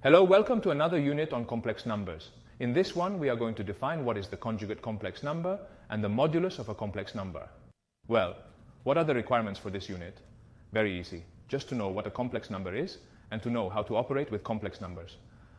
Hello, welcome to another unit on complex numbers. In this one, we are going to define what is the conjugate complex number and the modulus of a complex number. Well, what are the requirements for this unit? Very easy. Just to know what a complex number is and to know how to operate with complex numbers.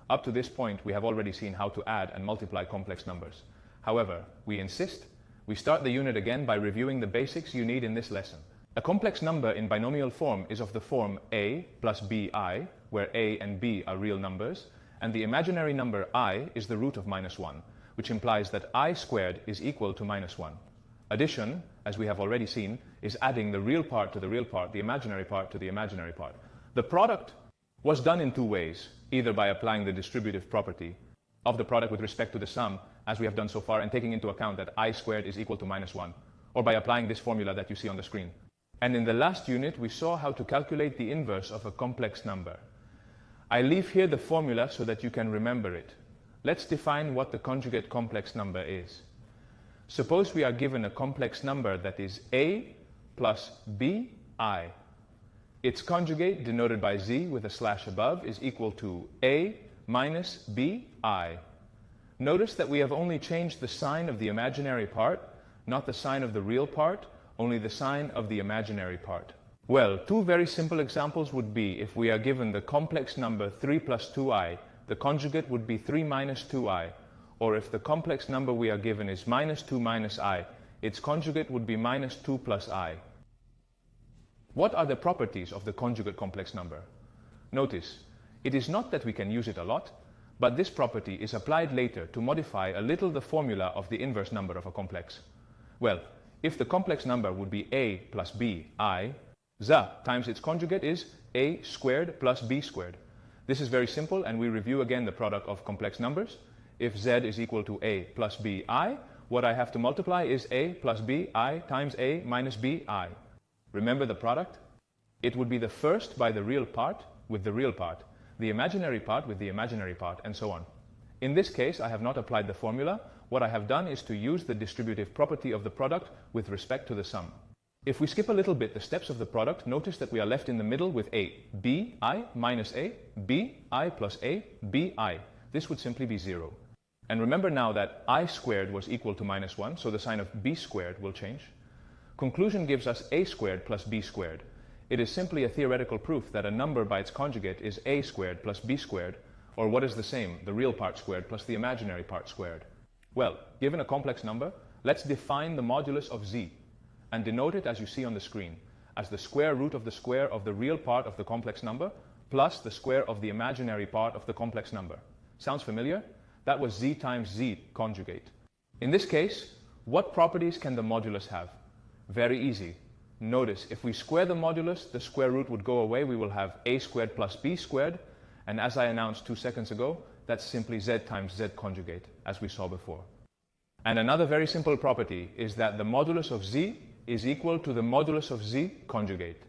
Up to this point, we have already seen how to add and multiply complex numbers. However, we insist we start the unit again by reviewing the basics you need in this lesson. A complex number in binomial form is of the form a plus bi, where a and b are real numbers, and the imaginary number I is the root of -1, which implies that I squared is equal to -1. Addition, as we have already seen, is adding the real part to the real part, the imaginary part to the imaginary part. The product was done in two ways, either by applying the distributive property of the product with respect to the sum, as we have done so far, and taking into account that I squared is equal to -1, or by applying this formula that you see on the screen. And in the last unit, we saw how to calculate the inverse of a complex number. I leave here the formula so that you can remember it. Let's define what the conjugate complex number is. Suppose we are given a complex number that is a plus bi. Its conjugate, denoted by z with a slash above, is equal to a minus bi. Notice that we have only changed the sign of the imaginary part, not the sign of the real part, only the sign of the imaginary part. Well, two very simple examples would be if we are given the complex number 3 plus 2i, the conjugate would be 3 minus 2i, or if the complex number we are given is -2 minus I, its conjugate would be -2 plus I. What are the properties of the conjugate complex number? Notice, it is not that we can use it a lot, but this property is applied later to modify a little the formula of the inverse number of a complex. Well, if the complex number would be a plus bi, z times its conjugate is a squared plus b squared. This is very simple, and we review again the product of complex numbers. If z is equal to a plus bi, what I have to multiply is a plus bi times a minus bi. Remember the product? It would be the first by the real part with the real part, the imaginary part with the imaginary part, and so on. In this case, I have not applied the formula. What I have done is to use the distributive property of the product with respect to the sum. If we skip a little bit the steps of the product, notice that we are left in the middle with a bi minus a bi plus a bi. This would simply be 0. And remember now that I squared was equal to -1, so the sign of b squared will change. Conclusion gives us a squared plus b squared. It is simply a theoretical proof that a number by its conjugate is a squared plus b squared, or what is the same, the real part squared plus the imaginary part squared. Well, given a complex number, let's define the modulus of z, and denote it as you see on the screen, as the square root of the square of the real part of the complex number, plus the square of the imaginary part of the complex number. Sounds familiar? That was z times z conjugate. In this case, what properties can the modulus have? Very easy. Notice, if we square the modulus, the square root would go away. We will have a squared plus b squared, and as I announced 2 seconds ago, that's simply z times z conjugate, as we saw before. And another very simple property is that the modulus of z is equal to the modulus of z conjugate.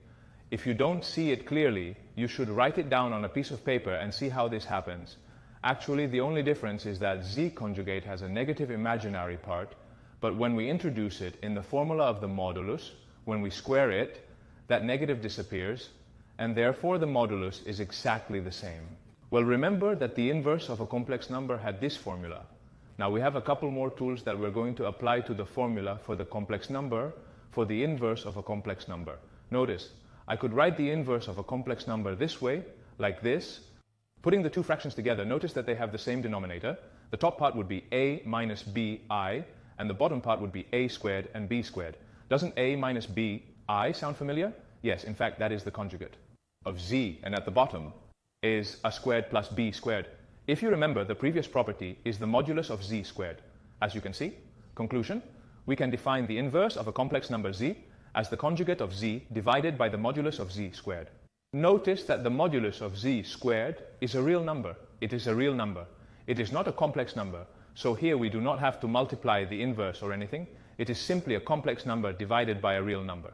If you don't see it clearly, you should write it down on a piece of paper and see how this happens. Actually, the only difference is that z conjugate has a negative imaginary part, but when we introduce it in the formula of the modulus, when we square it, that negative disappears, and therefore the modulus is exactly the same. Well, remember that the inverse of a complex number had this formula. Now we have a couple more tools that we're going to apply to the formula for the complex number for the inverse of a complex number. Notice, I could write the inverse of a complex number this way, like this. Putting the two fractions together, notice that they have the same denominator. The top part would be a minus bi, and the bottom part would be a squared and b squared. Doesn't a minus bi sound familiar? Yes, in fact, that is the conjugate of z, and at the bottom is a squared plus b squared. If you remember, the previous property is the modulus of z squared. As you can see, conclusion, we can define the inverse of a complex number z as the conjugate of z divided by the modulus of z squared. Notice that the modulus of z squared is a real number. It is a real number. It is not a complex number, so here we do not have to multiply the inverse or anything. It is simply a complex number divided by a real number.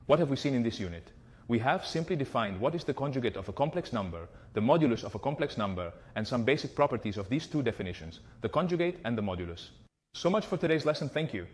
What have we seen in this unit? We have simply defined what is the conjugate of a complex number, the modulus of a complex number, and some basic properties of these two definitions, the conjugate and the modulus. So much for today's lesson. Thank you.